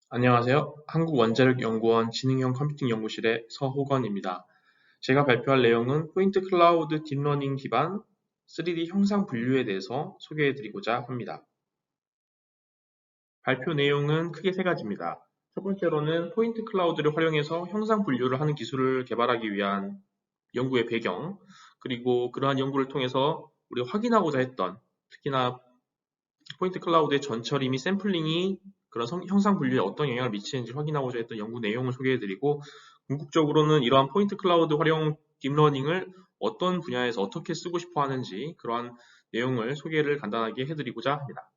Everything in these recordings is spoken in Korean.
안녕하세요. 한국원자력연구원 지능형 컴퓨팅 연구실의 서호건입니다. 제가 발표할 내용은 포인트 클라우드 딥러닝 기반 3D 형상 분류에 대해서 소개해드리고자 합니다. 발표 내용은 크게 세 가지입니다. 첫 번째로는 포인트 클라우드를 활용해서 형상 분류를 하는 기술을 개발하기 위한 연구의 배경, 그리고 그러한 연구를 통해서 우리가 확인하고자 했던, 특히나 포인트 클라우드의 전처리 및 샘플링이 그런 형상 분류에 어떤 영향을 미치는지 확인하고자 했던 연구 내용을 소개해드리고, 궁극적으로는 이러한 포인트 클라우드 활용 딥러닝을 어떤 분야에서 어떻게 쓰고 싶어 하는지 그러한 내용을 소개를 간단하게 해드리고자 합니다.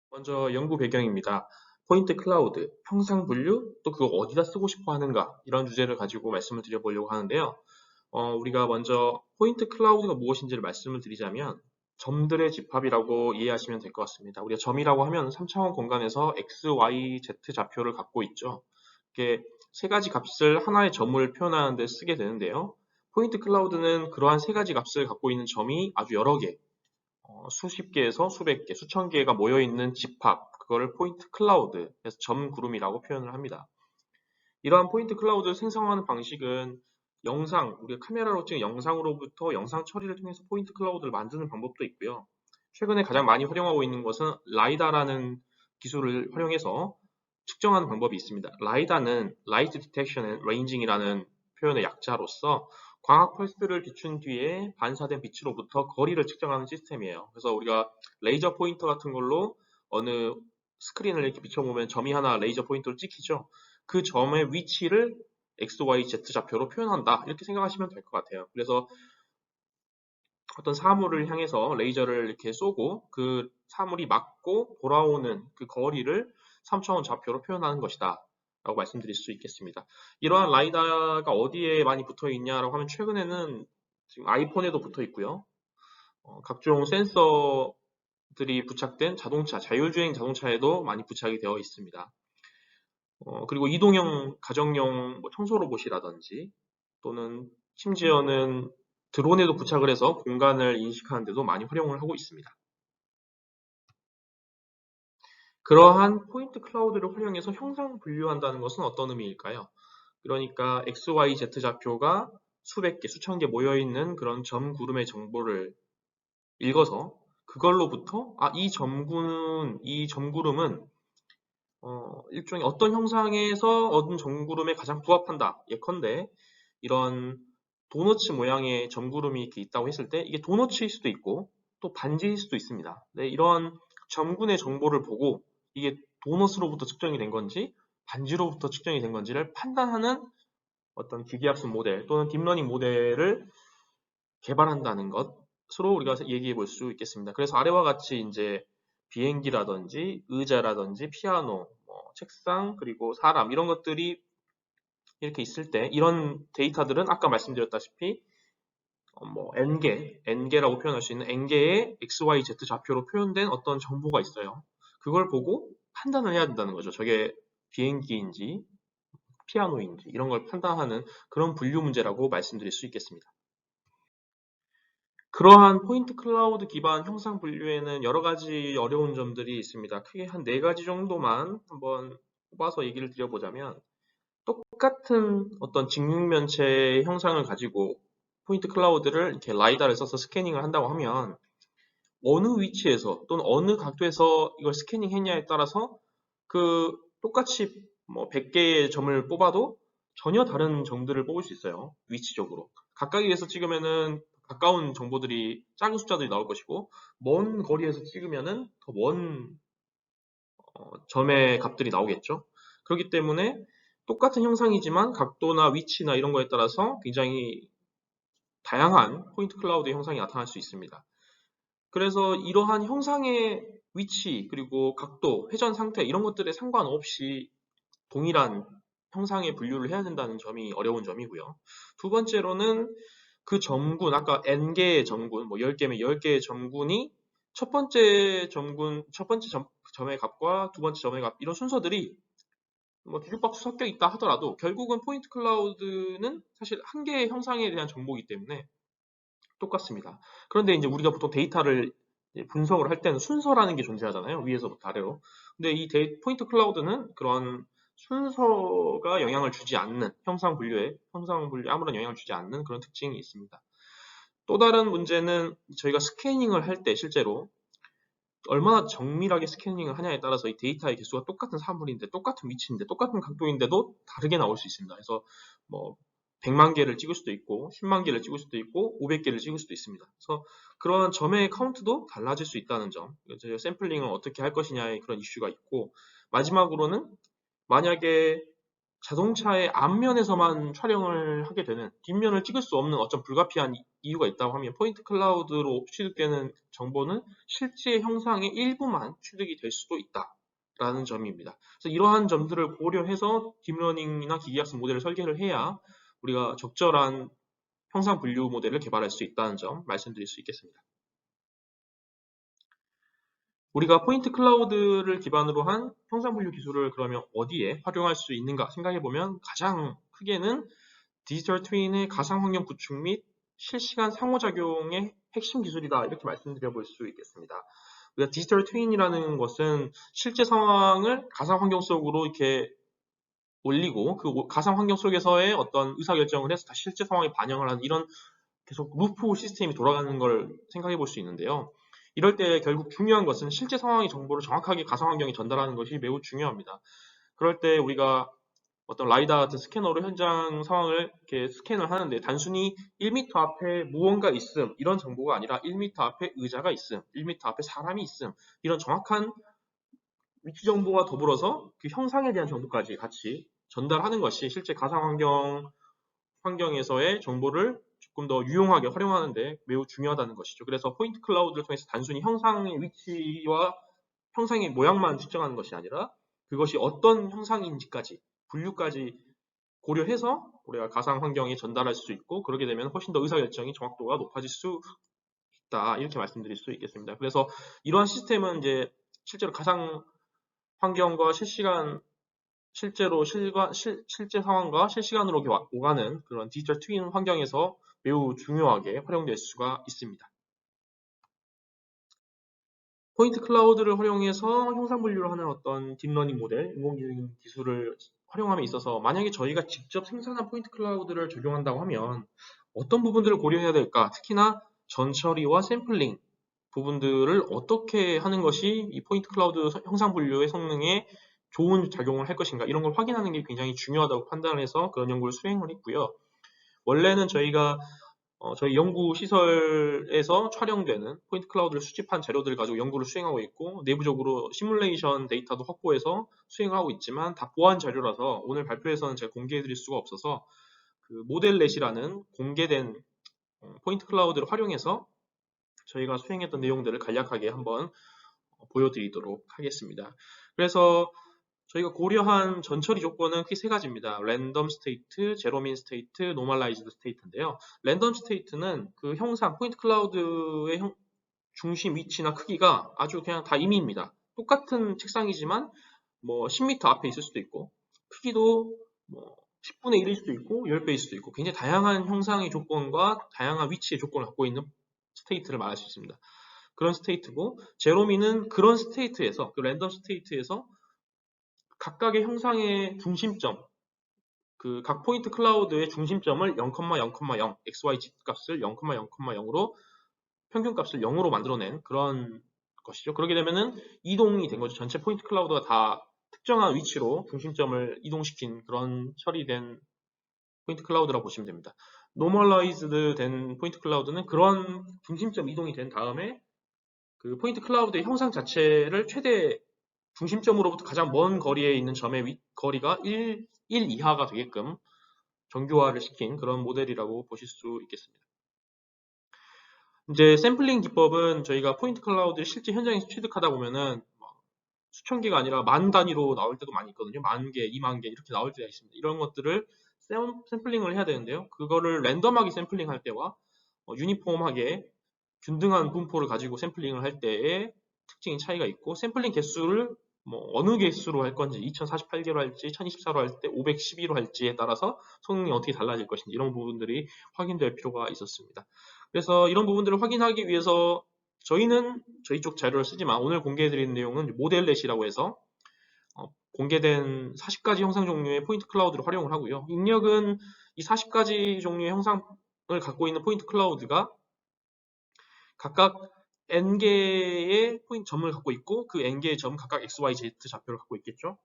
먼저 연구 배경입니다. 포인트 클라우드, 형상 분류, 또 그거 어디다 쓰고 싶어 하는가, 이런 주제를 가지고 말씀을 드려보려고 하는데요. 우리가 먼저 포인트 클라우드가 무엇인지를 말씀을 드리자면 점들의 집합이라고 이해하시면 될 것 같습니다. 우리가 점이라고 하면 3차원 공간에서 x, y, z 좌표를 갖고 있죠. 이게 세 가지 값을 하나의 점을 표현하는 데 쓰게 되는데요. 포인트 클라우드는 그러한 세 가지 값을 갖고 있는 점이 아주 여러 개, 수십 개에서 수백 개, 수천 개가 모여있는 집합, 그거를 포인트 클라우드, 그래서 점 구름이라고 표현을 합니다. 이러한 포인트 클라우드를 생성하는 방식은 영상, 우리가 카메라로 찍은 영상으로부터 영상 처리를 통해서 포인트 클라우드를 만드는 방법도 있고요. 최근에 가장 많이 활용하고 있는 것은 라이다라는 기술을 활용해서 측정하는 방법이 있습니다. 라이다는 Light Detection and Ranging이라는 표현의 약자로서 광학 펄스를 비춘 뒤에 반사된 빛으로부터 거리를 측정하는 시스템이에요. 그래서 우리가 레이저 포인터 같은 걸로 어느 스크린을 이렇게 비춰보면 점이 하나 레이저 포인터로 찍히죠. 그 점의 위치를 X, Y, Z 좌표로 표현한다. 이렇게 생각하시면 될 것 같아요. 그래서 어떤 사물을 향해서 레이저를 이렇게 쏘고 그 사물이 맞고 돌아오는 그 거리를 3차원 좌표로 표현하는 것이다. 라고 말씀드릴 수 있겠습니다. 이러한 라이다가 어디에 많이 붙어 있냐라고 하면 최근에는 지금 아이폰에도 붙어 있고요. 각종 센서들이 부착된 자동차, 자율주행 자동차에도 많이 부착이 되어 있습니다. 그리고 이동형 가정용 청소 로봇이라든지 또는 심지어는 드론에도 부착을 해서 공간을 인식하는 데도 많이 활용을 하고 있습니다. 그러한 포인트 클라우드를 활용해서 형상 분류한다는 것은 어떤 의미일까요? 그러니까 X, Y, Z 좌표가 수백 개, 수천 개 모여있는 그런 점 구름의 정보를 읽어서 그걸로부터 이 점구름은 일종의 어떤 형상에서 얻은 점구름에 가장 부합한다. 예컨대 이런 도너츠 모양의 점구름이 이렇게 있다고 했을 때 이게 도너츠일 수도 있고 또 반지일 수도 있습니다. 네, 이런 점군의 정보를 보고 이게 도너츠로부터 측정이 된 건지 반지로부터 측정이 된 건지를 판단하는 어떤 기계학습 모델 또는 딥러닝 모델을 개발한다는 것으로 우리가 얘기해 볼 수 있겠습니다. 그래서 아래와 같이 이제 비행기라든지 의자라든지 피아노, 책상 그리고 사람 이런 것들이 이렇게 있을 때 이런 데이터들은 아까 말씀드렸다시피 n개라고 표현할 수 있는 n개의 x, y, z 좌표로 표현된 어떤 정보가 있어요. 그걸 보고 판단을 해야 된다는 거죠. 저게 비행기인지 피아노인지 이런 걸 판단하는 그런 분류 문제라고 말씀드릴 수 있겠습니다. 그러한 포인트 클라우드 기반 형상 분류에는 여러 가지 어려운 점들이 있습니다. 크게 한 네 가지 정도만 한번 뽑아서 얘기를 드려보자면 똑같은 어떤 직육면체의 형상을 가지고 포인트 클라우드를 이렇게 라이다를 써서 스캐닝을 한다고 하면 어느 위치에서 또는 어느 각도에서 이걸 스캐닝했냐에 따라서 그 똑같이 100개의 점을 뽑아도 전혀 다른 점들을 뽑을 수 있어요. 위치적으로. 가까이에서 찍으면은 가까운 정보들이 작은 숫자들이 나올 것이고 먼 거리에서 찍으면은 더 먼 점의 값들이 나오겠죠. 그렇기 때문에 똑같은 형상이지만 각도나 위치나 이런 거에 따라서 굉장히 다양한 포인트 클라우드 형상이 나타날 수 있습니다. 그래서 이러한 형상의 위치 그리고 각도, 회전 상태 이런 것들에 상관없이 동일한 형상의 분류를 해야 된다는 점이 어려운 점이고요. 두 번째로는 그 점군, 아까 n개의 점군, 10개면 10개의 점군이 첫 번째 점의 값과 두 번째 점의 값 이런 순서들이 뒤죽박죽 섞여 있다 하더라도 결국은 포인트 클라우드는 사실 한 개의 형상에 대한 정보이기 때문에 똑같습니다. 그런데 이제 우리가 보통 데이터를 분석을 할 때는 순서라는 게 존재하잖아요. 위에서부터 아래로. 근데 이 포인트 클라우드는 그런 순서가 영향을 주지 않는 형상 분류에 아무런 영향을 주지 않는 그런 특징이 있습니다. 또 다른 문제는 저희가 스캐닝을 할 때 실제로 얼마나 정밀하게 스캐닝을 하냐에 따라서 이 데이터의 개수가 똑같은 사물인데 똑같은 위치인데 똑같은 각도인데도 다르게 나올 수 있습니다. 그래서 뭐 100만 개를 찍을 수도 있고 10만 개를 찍을 수도 있고 500개를 찍을 수도 있습니다. 그래서 그런 점의 카운트도 달라질 수 있다는 점. 저희가 샘플링을 어떻게 할 것이냐의 그런 이슈가 있고 마지막으로는 만약에 자동차의 앞면에서만 촬영을 하게 되는 뒷면을 찍을 수 없는 어떤 불가피한 이유가 있다고 하면 포인트 클라우드로 취득되는 정보는 실제 형상의 일부만 취득이 될 수도 있다라는 점입니다. 그래서 이러한 점들을 고려해서 딥러닝이나 기계학습 모델을 설계를 해야 우리가 적절한 형상 분류 모델을 개발할 수 있다는 점 말씀드릴 수 있겠습니다. 우리가 포인트 클라우드를 기반으로 한 형상 분류 기술을 그러면 어디에 활용할 수 있는가 생각해 보면 가장 크게는 디지털 트윈의 가상 환경 구축 및 실시간 상호작용의 핵심 기술이다 이렇게 말씀드려 볼 수 있겠습니다. 우리가 디지털 트윈이라는 것은 실제 상황을 가상 환경 속으로 이렇게 올리고 그 가상 환경 속에서의 어떤 의사결정을 해서 다시 실제 상황에 반영을 하는 이런 계속 루프 시스템이 돌아가는 걸 생각해 볼 수 있는데요. 이럴 때 결국 중요한 것은 실제 상황의 정보를 정확하게 가상 환경에 전달하는 것이 매우 중요합니다. 그럴 때 우리가 어떤 라이다 같은 스캐너로 현장 상황을 이렇게 스캔을 하는데 단순히 1m 앞에 무언가 있음 이런 정보가 아니라 1m 앞에 의자가 있음, 1m 앞에 사람이 있음 이런 정확한 위치 정보와 더불어서 그 형상에 대한 정보까지 같이 전달하는 것이 실제 가상 환경에서의 정보를 조금 더 유용하게 활용하는 데 매우 중요하다는 것이죠. 그래서 포인트 클라우드를 통해서 단순히 형상의 위치와 형상의 모양만 측정하는 것이 아니라 그것이 어떤 형상인지까지 분류까지 고려해서 우리가 가상 환경에 전달할 수 있고 그렇게 되면 훨씬 더 의사결정이 정확도가 높아질 수 있다 이렇게 말씀드릴 수 있겠습니다. 그래서 이러한 시스템은 이제 실제로 가상 환경과 실제 상황과 실시간으로 오가는 그런 디지털 트윈 환경에서 매우 중요하게 활용될 수가 있습니다. 포인트 클라우드를 활용해서 형상 분류를 하는 어떤 딥러닝 모델, 인공지능 기술을 활용함에 있어서 만약에 저희가 직접 생산한 포인트 클라우드를 적용한다고 하면 어떤 부분들을 고려해야 될까? 특히나 전처리와 샘플링 부분들을 어떻게 하는 것이 이 포인트 클라우드 형상 분류의 성능에 좋은 작용을 할 것인가 이런 걸 확인하는 게 굉장히 중요하다고 판단을 해서 그런 연구를 수행을 했고요. 원래는 저희가 저희 연구 시설에서 촬영되는 포인트 클라우드를 수집한 자료들을 가지고 연구를 수행하고 있고 내부적으로 시뮬레이션 데이터도 확보해서 수행을 하고 있지만 다 보안 자료라서 오늘 발표에서는 제가 공개해 드릴 수가 없어서 그 모델넷이라는 공개된 포인트 클라우드를 활용해서 저희가 수행했던 내용들을 간략하게 한번 보여드리도록 하겠습니다. 그래서 저희가 고려한 전처리 조건은 크게 세 가지입니다. 랜덤 스테이트, 제로민 스테이트, 노멀라이즈드 스테이트인데요. 랜덤 스테이트는 그 형상, 포인트 클라우드의 중심 위치나 크기가 아주 그냥 다 임의입니다. 똑같은 책상이지만 뭐 10m 앞에 있을 수도 있고 크기도 뭐 10분의 1일 수도 있고 10배일 수도 있고 굉장히 다양한 형상의 조건과 다양한 위치의 조건을 갖고 있는 스테이트를 말할 수 있습니다. 그런 스테이트고 제로민은 그런 스테이트에서 그 랜덤 스테이트에서 각각의 형상의 중심점 그 각 포인트 클라우드의 중심점을 0,0,0 XYZ 값을 0,0,0으로 평균값을 0으로 만들어낸 그런 것이죠. 그렇게 되면은 이동이 된 거죠. 전체 포인트 클라우드가 다 특정한 위치로 중심점을 이동시킨 그런 처리된 포인트 클라우드라고 보시면 됩니다. 노멀라이즈드 된 포인트 클라우드는 그런 중심점 이동이 된 다음에 그 포인트 클라우드의 형상 자체를 최대 중심점으로부터 가장 먼 거리에 있는 점의 거리가 1 이하가 되게끔 정교화를 시킨 그런 모델이라고 보실 수 있겠습니다. 이제 샘플링 기법은 저희가 포인트 클라우드를 실제 현장에서 취득하다 보면은 수천 개가 아니라 만 단위로 나올 때도 많이 있거든요. 10,000개, 20,000개 이렇게 나올 때가 있습니다. 이런 것들을 샘플링을 해야 되는데요. 그거를 랜덤하게 샘플링할 때와 유니폼하게 균등한 분포를 가지고 샘플링을 할 때의 특징이 차이가 있고 샘플링 개수를 뭐 어느 개수로 할 건지 2048개로 할지 1024로 할 때 512로 할지에 따라서 성능이 어떻게 달라질 것인지 이런 부분들이 확인될 필요가 있었습니다. 그래서 이런 부분들을 확인하기 위해서 저희는 저희 쪽 자료를 쓰지만 오늘 공개해드리는 내용은 모델넷이라고 해서 공개된 40가지 형상 종류의 포인트 클라우드를 활용을 하고요. 입력은 이 40가지 종류의 형상을 갖고 있는 포인트 클라우드가 각각 n개의 포인트 점을 갖고 있고 그 n개의 점 각각 x, y, z 좌표를 갖고 있겠죠.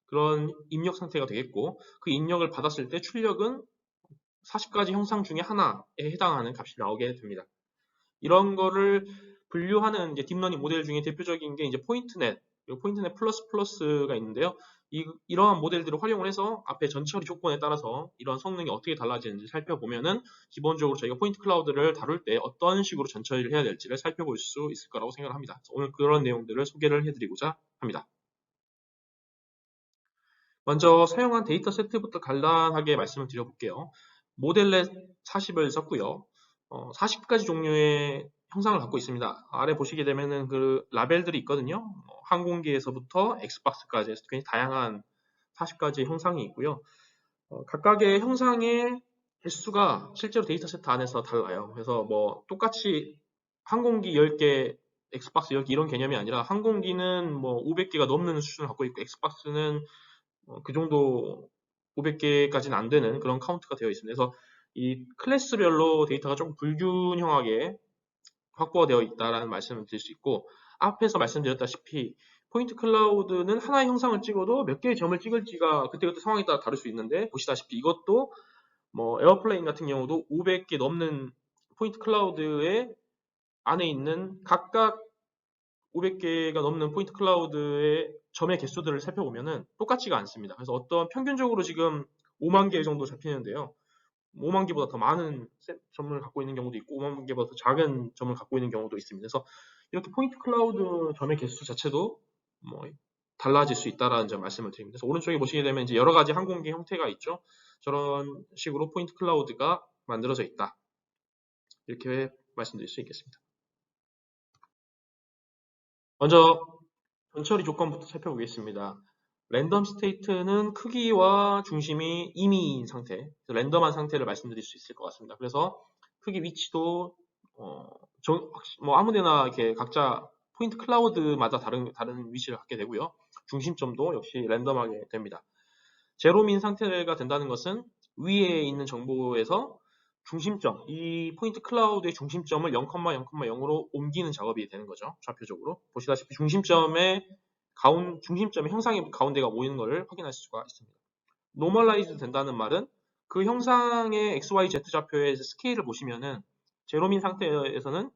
그런 입력 상태가 되겠고 그 입력을 받았을 때 출력은 40가지 형상 중에 하나에 해당하는 값이 나오게 됩니다. 이런 거를 분류하는 이제 딥러닝 모델 중에 대표적인 게 이제 포인트넷, 그리고 포인트넷 플러스 플러스가 있는데요. 이러한 모델들을 활용을 해서 앞에 전처리 조건에 따라서 이런 성능이 어떻게 달라지는지 살펴보면은 기본적으로 저희가 포인트 클라우드를 다룰 때 어떤 식으로 전처리를 해야 될지를 살펴볼 수 있을 거라고 생각을 합니다. 오늘 그런 내용들을 소개를 해드리고자 합니다. 먼저 사용한 데이터 세트부터 간단하게 말씀을 드려볼게요. 모델넷 40을 썼고요. 40가지 종류의 형상을 갖고 있습니다. 아래 보시게 되면은 그 라벨들이 있거든요. 항공기에서부터 엑스박스까지 해서 굉장히 다양한 40가지 형상이 있고요. 각각의 형상의 개수가 실제로 데이터 세트 안에서 달라요. 그래서 뭐 똑같이 항공기 10개, 엑스박스 10개 이런 개념이 아니라 항공기는 뭐 500개가 넘는 수준을 갖고 있고 엑스박스는 그 정도 500개까지는 안 되는 그런 카운트가 되어 있습니다. 그래서 이 클래스별로 데이터가 조금 불균형하게 확보가 되어 있다는 말씀을 드릴 수 있고 앞에서 말씀드렸다시피 포인트 클라우드는 하나의 형상을 찍어도 몇 개의 점을 찍을지가 그때그때 상황에 따라 다를 수 있는데 보시다시피 이것도 뭐 에어플레인 같은 경우도 500개 넘는 포인트 클라우드의 안에 있는 각각 500개가 넘는 포인트 클라우드의 점의 개수들을 살펴보면은 똑같지가 않습니다. 그래서 어떤 평균적으로 지금 5만 개 정도 잡히는데요. 5만 개보다 더 많은 점을 갖고 있는 경우도 있고 5만 개보다 더 작은 점을 갖고 있는 경우도 있습니다. 그래서 이렇게 포인트 클라우드 점의 개수 자체도 뭐 달라질 수 있다라는 점 말씀을 드립니다. 그래서 오른쪽에 보시게 되면 이제 여러 가지 항공기 형태가 있죠. 저런 식으로 포인트 클라우드가 만들어져 있다. 이렇게 말씀드릴 수 있겠습니다. 먼저 전처리 조건부터 살펴보겠습니다. 랜덤 스테이트는 크기와 중심이 임의인 상태, 랜덤한 상태를 말씀드릴 수 있을 것 같습니다. 그래서 크기 위치도 뭐 아무데나 이렇게 각자 포인트 클라우드마다 다른 위치를 갖게 되고요. 중심점도 역시 랜덤하게 됩니다. 제로민 상태가 된다는 것은 위에 있는 정보에서 중심점, 이 포인트 클라우드의 중심점을 0,0,0으로 옮기는 작업이 되는 거죠. 좌표적으로. 보시다시피 중심점의 형상의 가운데가 모이는 것을 확인할 수가 있습니다. 노멀라이즈 된다는 말은 그 형상의 XYZ 좌표의 스케일을 보시면은 제로민 상태에서는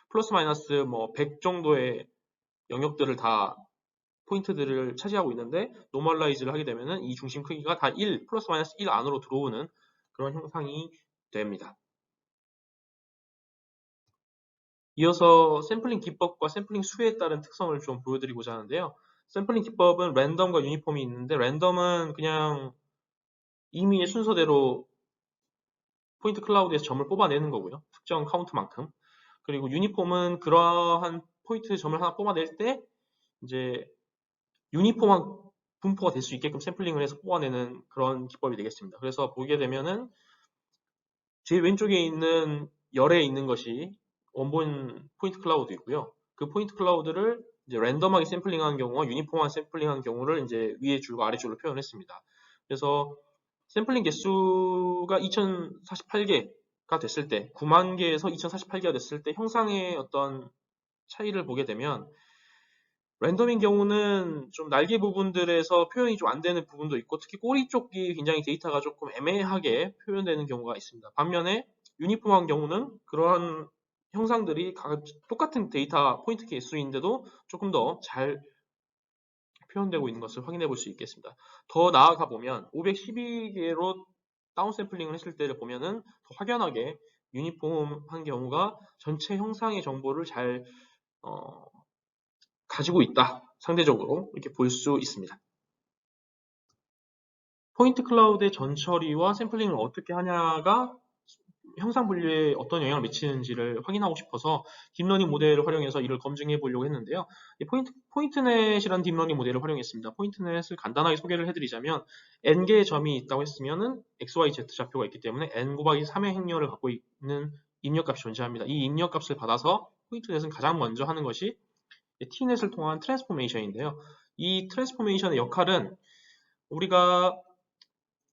플러스 마이너스 뭐 100 정도의 영역들을 다 포인트들을 차지하고 있는데 노멀라이즈를 하게 되면은 이 중심 크기가 다 1, 플러스 마이너스 1 안으로 들어오는 그런 형상이 됩니다. 이어서 샘플링 기법과 샘플링 수에 따른 특성을 좀 보여드리고자 하는데요. 샘플링 기법은 랜덤과 유니폼이 있는데 랜덤은 그냥 임의의 순서대로 포인트 클라우드에서 점을 뽑아내는 거고요. 특정 카운트만큼. 그리고 유니폼은 그러한 포인트 점을 하나 뽑아낼 때 이제 유니폼한 분포가 될 수 있게끔 샘플링을 해서 뽑아내는 그런 기법이 되겠습니다. 그래서 보게 되면은 제 왼쪽에 있는 열에 있는 것이 원본 포인트 클라우드이고요. 그 포인트 클라우드를 이제 랜덤하게 샘플링하는 경우와 유니폼한 샘플링하는 경우를 이제 위에 줄과 아래 줄로 표현했습니다. 그래서 샘플링 개수가 2048개가 됐을 때, 9만 개에서 2048개가 됐을 때 형상의 어떤 차이를 보게 되면 랜덤인 경우는 좀 날개 부분들에서 표현이 좀 안 되는 부분도 있고 특히 꼬리 쪽이 굉장히 데이터가 조금 애매하게 표현되는 경우가 있습니다. 반면에 유니폼한 경우는 그러한 형상들이 똑같은 데이터 포인트 개수인데도 조금 더 잘 표현되고 있는 것을 확인해 볼 수 있겠습니다. 더 나아가 보면 512개로 다운 샘플링을 했을 때를 보면은 더 확연하게 유니폼한 경우가 전체 형상의 정보를 잘 가지고 있다. 상대적으로 이렇게 볼 수 있습니다. 포인트 클라우드의 전처리와 샘플링을 어떻게 하냐가 형상 분류에 어떤 영향을 미치는지를 확인하고 싶어서 딥러닝 모델을 활용해서 이를 검증해 보려고 했는데요. 포인트넷이라는 딥러닝 모델을 활용했습니다. 포인트넷을 간단하게 소개를 해드리자면 n개의 점이 있다고 했으면은 XYZ 좌표가 있기 때문에 n 곱하기 3의 행렬을 갖고 있는 입력값이 존재합니다. 이 입력값을 받아서 포인트넷은 가장 먼저 하는 것이 t넷을 통한 트랜스포메이션인데요. 이 트랜스포메이션의 역할은 우리가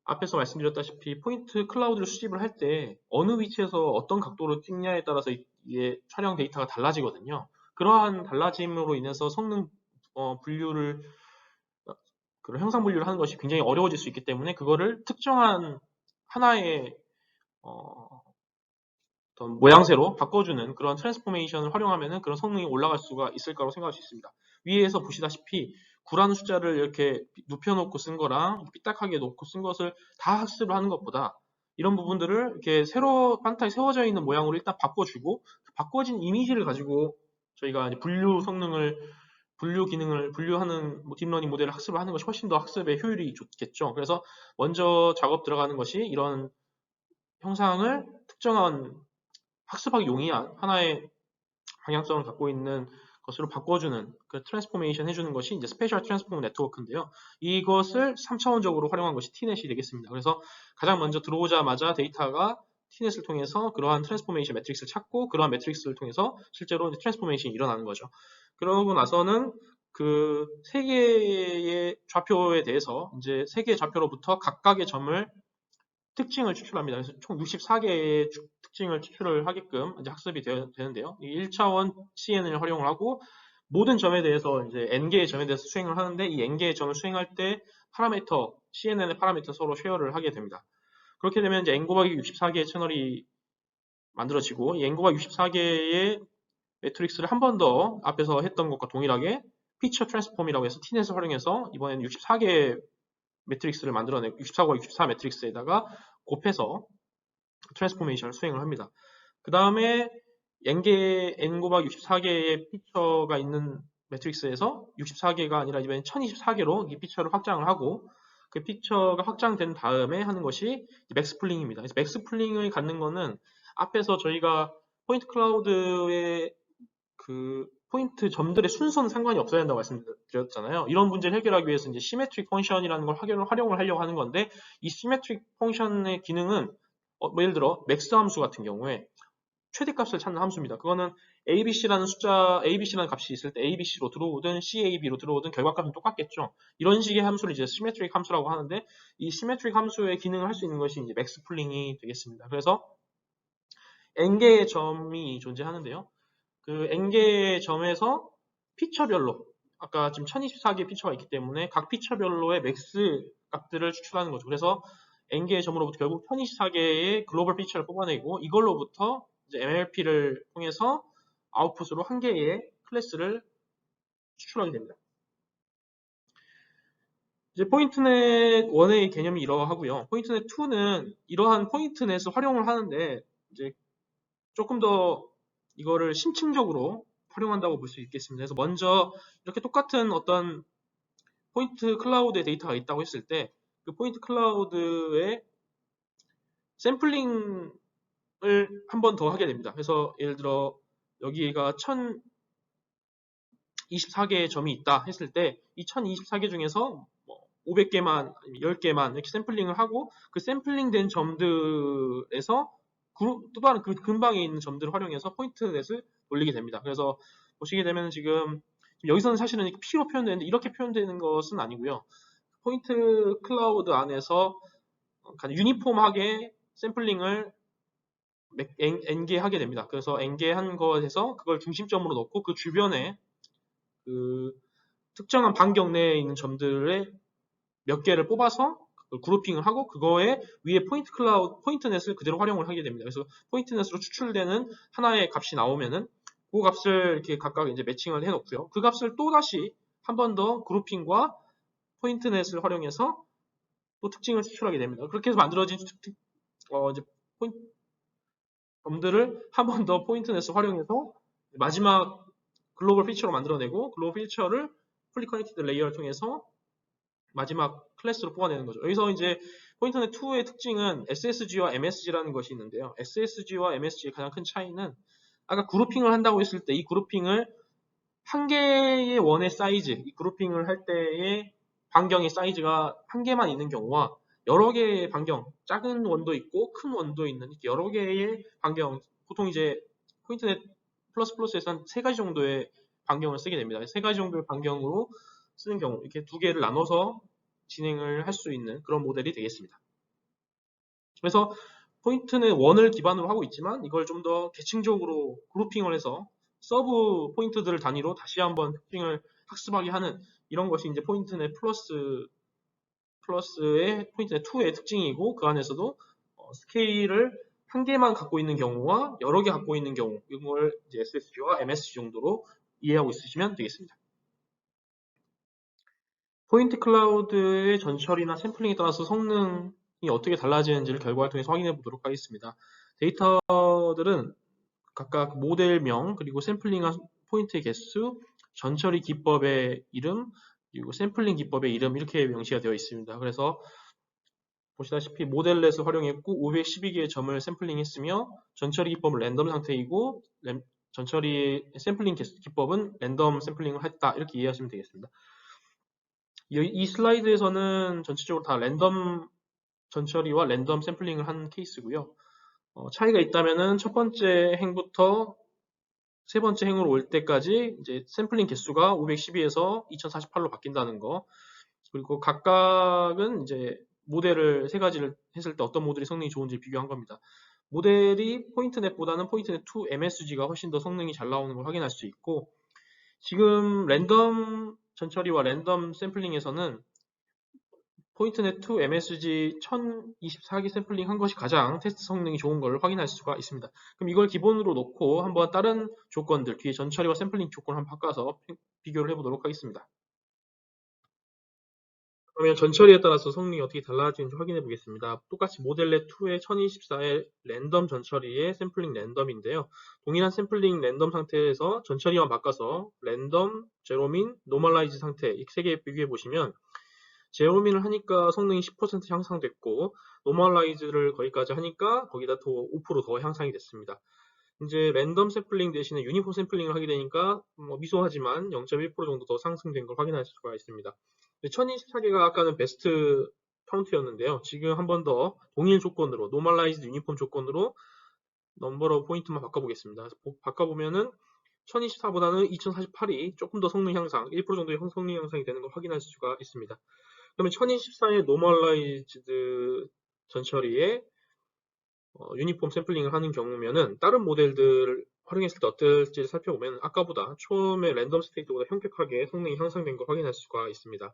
앞에서 말씀드렸다시피 포인트 클라우드를 수집을 할 때 어느 위치에서 어떤 각도로 찍냐에 따라서 이게 촬영 데이터가 달라지거든요. 그러한 달라짐으로 인해서 성능 분류를 그런 형상 분류를 하는 것이 굉장히 어려워질 수 있기 때문에 그거를 특정한 하나의 어떤 모양새로 바꿔주는 그런 트랜스포메이션을 활용하면 그런 성능이 올라갈 수가 있을 거라고 생각할 수 있습니다. 위에서 보시다시피 구라는 숫자를 이렇게 눕혀놓고 쓴 거랑 삐딱하게 놓고 쓴 것을 다 학습을 하는 것보다 이런 부분들을 이렇게 새로 판타에 세워져 있는 모양으로 일단 바꿔주고 바꿔진 이미지를 가지고 저희가 이제 분류 성능을 분류 기능을 분류하는 딥러닝 모델을 학습을 하는 것이 훨씬 더 학습의 효율이 좋겠죠. 그래서 먼저 작업 들어가는 것이 이런 형상을 특정한 학습하기 용이한 하나의 방향성을 갖고 있는 것으로 바꿔주는 그 트랜스포메이션 해주는 것이 이제 스페셜 트랜스포머 네트워크인데요. 이것을 3차원적으로 활용한 것이 t넷이 되겠습니다. 그래서 가장 먼저 들어오자마자 데이터가 t넷을 통해서 그러한 트랜스포메이션 매트릭스를 찾고 그러한 매트릭스를 통해서 실제로 트랜스포메이션이 일어나는 거죠. 그러고 나서는 그 세 개의 좌표에 대해서 이제 세 개의 좌표로부터 각각의 점을 특징을 추출합니다. 그래서 총 64개의 특징을 추출을 하게끔 이제 학습이 되는데요. 이 1차원 CN을 활용을 하고 모든 점에 대해서 이제 n개의 점에 대해서 수행을 하는데 이 n개의 점을 수행할 때 파라미터, CNN의 파라미터 서로 쉐어를 하게 됩니다. 그렇게 되면 이제 n 곱하기 64개의 채널이 만들어지고 이 n 곱하기 64개의 매트릭스를 한 번 더 앞에서 했던 것과 동일하게 피처 트랜스폼이라고 해서 t넷을 활용해서 이번에는 64개의 매트릭스를 만들어내고 64과 64 매트릭스에다가 곱해서 트랜스포메이션을 수행을 합니다. 그 다음에 n 곱하기 64개의 피처가 있는 매트릭스에서 64개가 아니라 이번엔 1024개로 이 피처를 확장을 하고 그 피처가 확장된 다음에 하는 것이 맥스플링입니다. 그래서 맥스플링을 갖는 거는 앞에서 저희가 포인트 클라우드의 그 포인트 점들의 순서는 상관이 없어야 한다고 말씀드렸잖아요. 이런 문제를 해결하기 위해서 이제 시메트릭 펑션이라는 걸 활용을 하려고 하는 건데 이 시메트릭 펑션의 기능은 예를 들어 맥스 함수 같은 경우에 최대값을 찾는 함수입니다. 그거는 ABC라는 값이 있을 때 ABC로 들어오든 CAB로 들어오든 결과값은 똑같겠죠. 이런 식의 함수를 이제 시메트릭 함수라고 하는데 이 시메트릭 함수의 기능을 할 수 있는 것이 이제 맥스플링이 되겠습니다. 그래서 n개의 점이 존재하는데요. 그 n개의 점에서 피처별로 아까 지금 1024개의 피처가 있기 때문에 각 피처별로의 맥스 값들을 추출하는 거죠. 그래서 n개의 점으로부터 결국 1024개의 글로벌 피처를 뽑아내고 이걸로부터 이제 MLP를 통해서 아웃풋으로 한 개의 클래스를 추출하게 됩니다. 이제 포인트넷 1의 개념이 이러하고요. 포인트넷 2는 이러한 포인트넷을 활용을 하는데 이제 조금 더 이거를 심층적으로 활용한다고 볼 수 있겠습니다. 그래서 먼저 이렇게 똑같은 어떤 포인트 클라우드의 데이터가 있다고 했을 때 그 포인트 클라우드의 샘플링을 한 번 더 하게 됩니다. 그래서 예를 들어 여기가 1024개의 점이 있다 했을 때 이 1024개 중에서 500개만, 10개만 이렇게 샘플링을 하고 그 샘플링된 점들에서 또 다른 그 근방에 있는 점들을 활용해서 포인트넷을 돌리게 됩니다. 그래서 보시게 되면 지금 여기서는 사실은 P로 표현되는데 이렇게 표현되는 것은 아니고요. 포인트 클라우드 안에서 유니폼하게 샘플링을 n개 하게 됩니다. 그래서 n개 한 것에서 그걸 중심점으로 놓고 그 주변에 그 특정한 반경 내에 있는 점들의 몇 개를 뽑아서 그룹핑을 하고 그거에 위에 포인트넷을 그대로 활용을 하게 됩니다. 그래서 포인트넷으로 추출되는 하나의 값이 나오면은 그 값을 이렇게 각각 이제 매칭을 해놓고요. 그 값을 또 다시 한 번 더 그룹핑과 포인트넷을 활용해서 또 특징을 추출하게 됩니다. 그렇게 해서 만들어진 이제 점들을 한 번 더 포인트넷을 활용해서 마지막 글로벌 피처로 만들어내고 글로벌 피처를 풀리 커넥티드 레이어를 통해서 마지막 클래스로 뽑아내는 거죠. 여기서 이제 포인트넷 2의 특징은 SSG와 MSG라는 것이 있는데요. SSG와 MSG의 가장 큰 차이는 아까 그룹핑을 한다고 했을 때 이 그룹핑을 한 개의 원의 사이즈, 이 그룹핑을 할 때의 반경의 사이즈가 한 개만 있는 경우와 여러 개의 반경, 작은 원도 있고 큰 원도 있는 여러 개의 반경, 보통 이제 포인트넷 플러스에서 한 3가지 정도의 반경을 쓰게 됩니다. 3가지 정도의 반경으로 쓰는 경우 이렇게 2개를 나눠서 진행을 할 수 있는 그런 모델이 되겠습니다. 그래서 포인트는 원을 기반으로 하고 있지만 이걸 좀 더 계층적으로 그룹핑을 해서 서브 포인트들을 단위로 다시 한번 특징을 학습하게 하는 이런 것이 이제 포인트넷 플러스의 포인트넷 2의 특징이고, 그 안에서도 스케일을 한 개만 갖고 있는 경우와 여러 개 갖고 있는 경우, 이걸 이제 SSG와 MSG 정도로 이해하고 있으시면 되겠습니다. 포인트 클라우드의 전처리나 샘플링에 따라서 성능이 어떻게 달라지는지를 결과를 통해서 확인해 보도록 하겠습니다. 데이터들은 각각 모델명, 그리고 샘플링한 포인트의 개수, 전처리 기법의 이름, 그리고 샘플링 기법의 이름 이렇게 명시가 되어 있습니다. 그래서 보시다시피 모델넷을 활용했고 512개의 점을 샘플링했으며 전처리 기법은 랜덤 상태이고 전처리 샘플링 기법은 랜덤 샘플링을 했다, 이렇게 이해하시면 되겠습니다. 이 슬라이드에서는 전체적으로 다 랜덤 전처리와 랜덤 샘플링을 한 케이스고요. 차이가 있다면은 첫 번째 행부터 세 번째 행으로 올 때까지 이제 샘플링 개수가 512에서 2048로 바뀐다는 거, 그리고 각각은 이제 모델을 3가지를 했을 때 어떤 모델이 성능이 좋은지 비교한 겁니다. 모델이 포인트넷보다는 포인트넷 2 MSG가 훨씬 더 성능이 잘 나오는 걸 확인할 수 있고, 지금 랜덤 전처리와 랜덤 샘플링에서는 포인트넷 2 MSG 1024개 샘플링 한 것이 가장 테스트 성능이 좋은 걸 확인할 수가 있습니다. 그럼 이걸 기본으로 놓고 한번 다른 조건들, 뒤에 전처리와 샘플링 조건을 한번 바꿔서 비교를 해보도록 하겠습니다. 그러면 전처리에 따라서 성능이 어떻게 달라지는지 확인해 보겠습니다. 똑같이 모델넷 2의 1024의 랜덤 전처리의 샘플링 랜덤인데요. 동일한 샘플링 랜덤 상태에서 전처리만 바꿔서 랜덤, 제로민, 노멀라이즈 상태 이 3개 비교해 보시면 제로민을 하니까 성능이 10% 향상됐고, 노멀라이즈를 거기까지 하니까 거기다 더 5% 더 향상이 됐습니다. 이제 랜덤 샘플링 대신에 유니폼 샘플링을 하게 되니까 미소하지만 0.1% 정도 더 상승된 걸 확인할 수가 있습니다. 1024개가 아까는 베스트 카운트였는데요. 지금 한 번 더 동일 조건으로 노멀라이즈드 유니폼 조건으로 넘버로 포인트만 바꿔보겠습니다. 바꿔보면은 1024보다는 2048이 조금 더 성능 향상, 1% 정도의 성능 향상이 되는 걸 확인할 수가 있습니다. 그러면 1024의 노멀라이즈드 전처리에 유니폼 샘플링을 하는 경우면은 다른 모델들을 활용했을 때 어떨지 살펴보면 아까보다 처음에 랜덤 스테이트보다 현격하게 성능이 향상된 걸 확인할 수가 있습니다.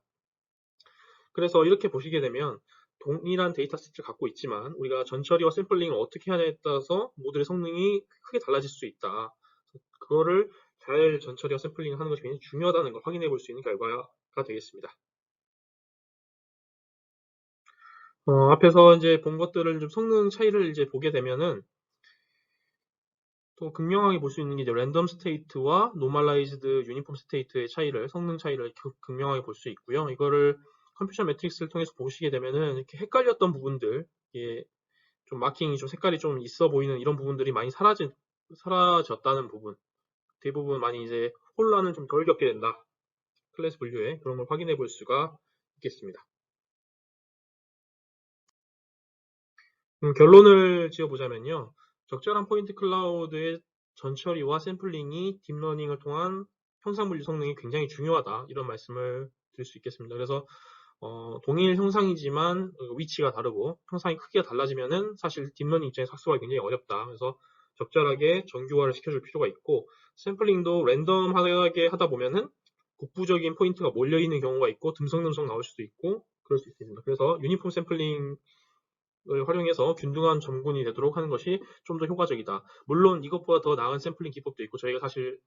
그래서 이렇게 보시게 되면 동일한 데이터 세트를 갖고 있지만 우리가 전처리와 샘플링을 어떻게 하냐에 따라서 모델의 성능이 크게 달라질 수 있다. 그거를 잘 전처리와 샘플링을 하는 것이 굉장히 중요하다는 걸 확인해 볼 수 있는 결과가 되겠습니다. 앞에서 이제 본 것들을 좀 성능 차이를 이제 보게 되면은 또 극명하게 볼 수 있는 게 이제 랜덤 스테이트와 노멀라이즈드 유니폼 스테이트의 차이를, 성능 차이를 극명하게 볼 수 있고요. 이거를 컴퓨터 매트릭스를 통해서 보시게 되면은 이렇게 헷갈렸던 부분들, 이게 좀 마킹이 좀 색깔이 좀 있어 보이는 이런 부분들이 많이 사라졌다는 부분, 대부분 많이 이제 혼란을 좀 덜 겪게 된다. 클래스 분류에 그런 걸 확인해 볼 수가 있겠습니다. 결론을 지어보자면요. 적절한 포인트 클라우드의 전처리와 샘플링이 딥러닝을 통한 형상분류 성능이 굉장히 중요하다, 이런 말씀을 드릴 수 있겠습니다. 그래서 동일 형상이지만 위치가 다르고 형상이 크게 달라지면은 사실 딥러닝 입장에서 학습하기 굉장히 어렵다. 그래서 적절하게 정규화를 시켜줄 필요가 있고, 샘플링도 랜덤하게 하다 보면은 국부적인 포인트가 몰려있는 경우가 있고 듬성듬성 나올 수도 있고 그럴 수 있습니다. 그래서 유니폼 샘플링 을 활용해서 균등한 점군이 되도록 하는 것이 좀 더 효과적이다. 물론 이것보다 더 나은 샘플링 기법도 있고, 저희가 사실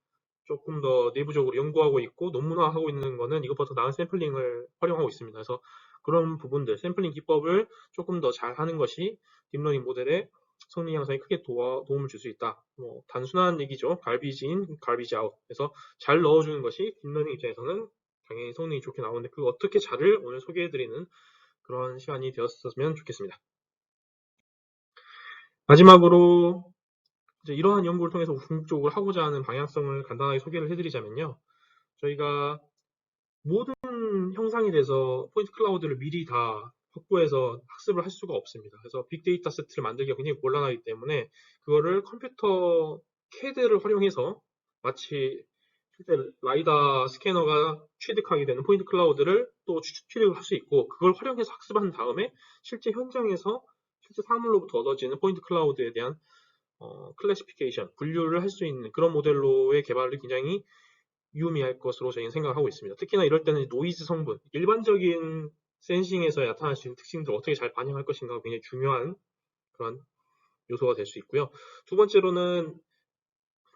조금 더 내부적으로 연구하고 있고 논문화하고 있는 거는 이것보다 더 나은 샘플링을 활용하고 있습니다. 그래서 그런 부분들, 샘플링 기법을 조금 더 잘 하는 것이 딥러닝 모델의 성능 향상에 크게 도움을 줄 수 있다. 단순한 얘기죠. 갈비지 인, 갈비지 아웃. 그래서 잘 넣어주는 것이 딥러닝 입장에서는 당연히 성능이 좋게 나오는데, 그 어떻게 잘을 오늘 소개해드리는 그런 시간이 되었으면 좋겠습니다. 마지막으로 이제 이러한 연구를 통해서 궁극적으로 하고자 하는 방향성을 간단하게 소개를 해드리자면요. 저희가 모든 형상에 대해서 포인트 클라우드를 미리 다 확보해서 학습을 할 수가 없습니다. 그래서 빅데이터 세트를 만들기가 굉장히 곤란하기 때문에 그거를 컴퓨터 CAD를 활용해서 마치 실제 라이다 스캐너가 취득하게 되는 포인트 클라우드를 또 취득을 할 수 있고, 그걸 활용해서 학습한 다음에 실제 현장에서 실제 사물로부터 얻어지는 포인트 클라우드에 대한 클래시피케이션, 분류를 할 수 있는 그런 모델로의 개발을 굉장히 유의미할 것으로 저희는 생각하고 있습니다. 특히나 이럴 때는 노이즈 성분, 일반적인 센싱에서 나타날 수 있는 특징들을 어떻게 잘 반영할 것인가가 굉장히 중요한 그런 요소가 될 수 있고요. 두 번째로는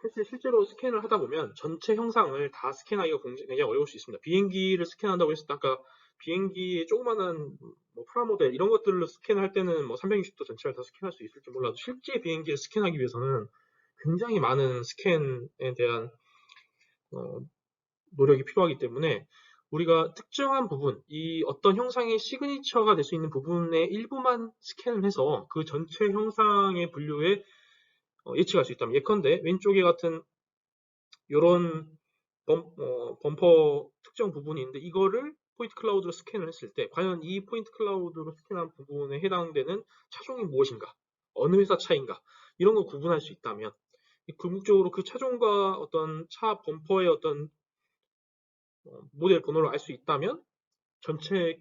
사실 실제로 스캔을 하다 보면 전체 형상을 다 스캔하기가 굉장히 어려울 수 있습니다. 비행기를 스캔한다고 했을 때 아까 비행기의 조그마한 뭐 프라모델 이런 것들을 스캔할 때는 뭐 360도 전체를 다 스캔할 수 있을지 몰라도 실제 비행기를 스캔하기 위해서는 굉장히 많은 스캔에 대한 노력이 필요하기 때문에 우리가 특정한 부분, 이 어떤 형상의 시그니처가 될 수 있는 부분의 일부만 스캔을 해서 그 전체 형상의 분류에 예측할 수 있다면, 예컨대 왼쪽에 같은 이런 범퍼 특정 부분이 있는데 이거를 포인트 클라우드로 스캔을 했을 때 과연 이 포인트 클라우드로 스캔한 부분에 해당되는 차종이 무엇인가, 어느 회사 차인가, 이런 걸 구분할 수 있다면, 궁극적으로 그 차종과 어떤 차 범퍼의 어떤 모델 번호를 알 수 있다면 전체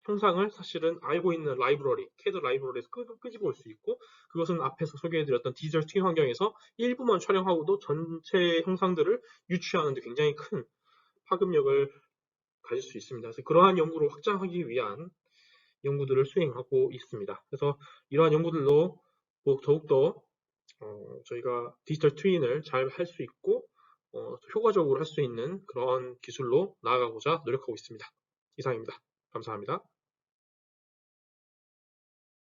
형상을 사실은 알고 있는 라이브러리, CAD 라이브러리에서 끄집어 올 수 있고, 그것은 앞에서 소개해드렸던 디지털 트윈 환경에서 일부만 촬영하고도 전체 형상들을 유추하는 데 굉장히 큰 파급력을 가질 수 있습니다. 그래서 그러한 연구를 확장하기 위한 연구들을 수행하고 있습니다. 그래서 이러한 연구들로 더욱더 저희가 디지털 트윈을 잘 할 수 있고 효과적으로 할 수 있는 그런 기술로 나아가고자 노력하고 있습니다. 이상입니다. 감사합니다.